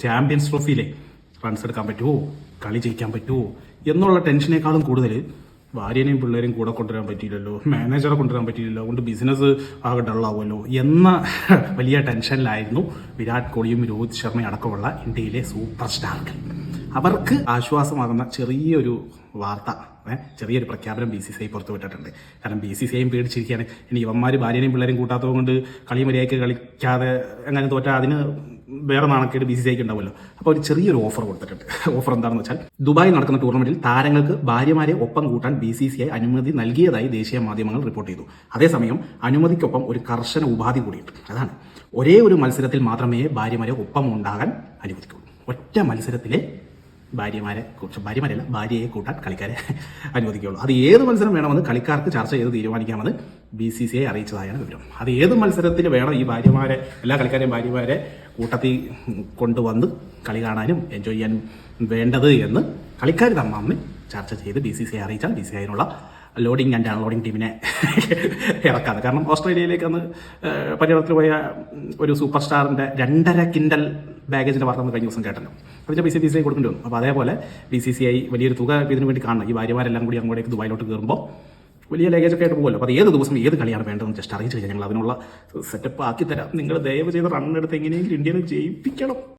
Champions ട്രോഫിയിലെ runs എടുക്കാൻ പറ്റുമോ, കളി ജയിക്കാൻ പറ്റുമോ എന്നുള്ള ടെൻഷനേക്കാളും കൂടുതൽ ഭാര്യനെയും പിള്ളേരെയും കൂടെ കൊണ്ടുവരാൻ പറ്റിയില്ലല്ലോ, മാനേജറെ കൊണ്ടുവരാൻ പറ്റിയില്ലല്ലോ, അതുകൊണ്ട് ബിസിനസ് ആകെ ഡള്ളാവുമല്ലോ എന്ന വലിയ ടെൻഷനിലായിരുന്നു വിരാട് കോഹ്ലിയും രോഹിത് ശർമ്മയും അടക്കമുള്ള ഇന്ത്യയിലെ സൂപ്പർ സ്റ്റാറുകൾ. അവർക്ക് ആശ്വാസമാകുന്ന ചെറിയൊരു വാർത്ത, ചെറിയൊരു പ്രഖ്യാപനം BCCI പുറത്തുവിട്ടിട്ടുണ്ട്. കാരണം BCCIയും പേടിച്ചിരിക്കുകയാണ്. ഇനി ഇവന്മാർ ഭാര്യനെയും പിള്ളേരെയും കൂട്ടാത്തത് കൊണ്ട് കളി മര്യാദയ്ക്ക് കളിക്കാതെ അങ്ങനെ തോറ്റാൽ അതിന് വേറെ നാണക്കേട് BCCIക്ക് ഉണ്ടാവുമല്ലോ. അപ്പോൾ ഒരു ചെറിയൊരു ഓഫർ കൊടുത്തിട്ടുണ്ട്. ഓഫർ എന്താണെന്ന് വെച്ചാൽ, ദുബായിൽ നടക്കുന്ന ടൂർണമെന്റിൽ താരങ്ങൾക്ക് ഭാര്യമാരെ ഒപ്പം കൂട്ടാൻ BCCI അനുമതി നൽകിയതായി ദേശീയ മാധ്യമങ്ങൾ റിപ്പോർട്ട് ചെയ്തു. അതേസമയം അനുമതിക്കൊപ്പം ഒരു കർശന ഉപാധി കൂടിയിട്ട്, അതാണ് ഒരേ ഒരു മത്സരത്തിൽ മാത്രമേ ഭാര്യമാരെ ഒപ്പം ഉണ്ടാകാൻ അനുവദിക്കുള്ളൂ. ഒറ്റ മത്സരത്തിലെ ഭാര്യയെ കൂട്ടാൻ കളിക്കാരെ അനുവദിക്കുകയുള്ളൂ. അത് ഏത് മത്സരം വേണമെന്ന് കളിക്കാർക്ക് ചർച്ച ചെയ്ത് തീരുമാനിക്കാമെന്ന് BCCI അറിയിച്ചതായാണ് വിവരം. അത് ഏത് മത്സരത്തിൽ വേണം ഈ എല്ലാ കളിക്കാരെയും ഭാര്യമാരെ കൂട്ടത്തിൽ കൊണ്ടുവന്ന് കളി കാണാനും എൻജോയ് ചെയ്യാനും വേണ്ടത് എന്ന് കളിക്കാർ തമ്മിൽ ചർച്ച ചെയ്ത് BCCI അറിയിച്ചാൽ BCCI അതിനുള്ള ലോഡിംഗ് ആൻഡ് അൺലോഡിംഗ് ടീമിനെ ഇറക്കാതെ. കാരണം ഓസ്ട്രേലിയയിലേക്ക് അന്ന് പര്യടനത്തിൽ പോയ ഒരു സൂപ്പർ സ്റ്റാറിന്റെ 2.5 കിൻഡൽ ബാഗേജിന്റെ വാർത്ത നമ്മൾ കഴിഞ്ഞ ദിവസം കേട്ടല്ലോ. അതിന്റെ BCCI കൊടുക്കേണ്ടി വന്നു. അപ്പോൾ അതേപോലെ BCCI വലിയൊരു തുക ഇതിനു വേണ്ടി കാണണം. ഈ ഭാര്യമാരെല്ലാം കൂടി അങ്ങോട്ടേക്ക് ദുബായിലോട്ട് കയറുമ്പോൾ വലിയ ലഗേജൊക്കെ ആയിട്ട് പോകുമല്ലോ. അപ്പോൾ ഏത് ദിവസം ഏത് കളിയാണ് വേണ്ടതെന്ന് ജസ്റ്റ് അറിയിച്ചു കഴിഞ്ഞാൽ ഞങ്ങൾ അതിനുള്ള സെറ്റപ്പ് ആക്കി തരാം. നിങ്ങൾ ദയവ് ചെയ്ത് റണ്ണെടുത്ത് എങ്ങനെയെങ്കിലും ഇന്ത്യയിൽ ജയിപ്പിക്കണം.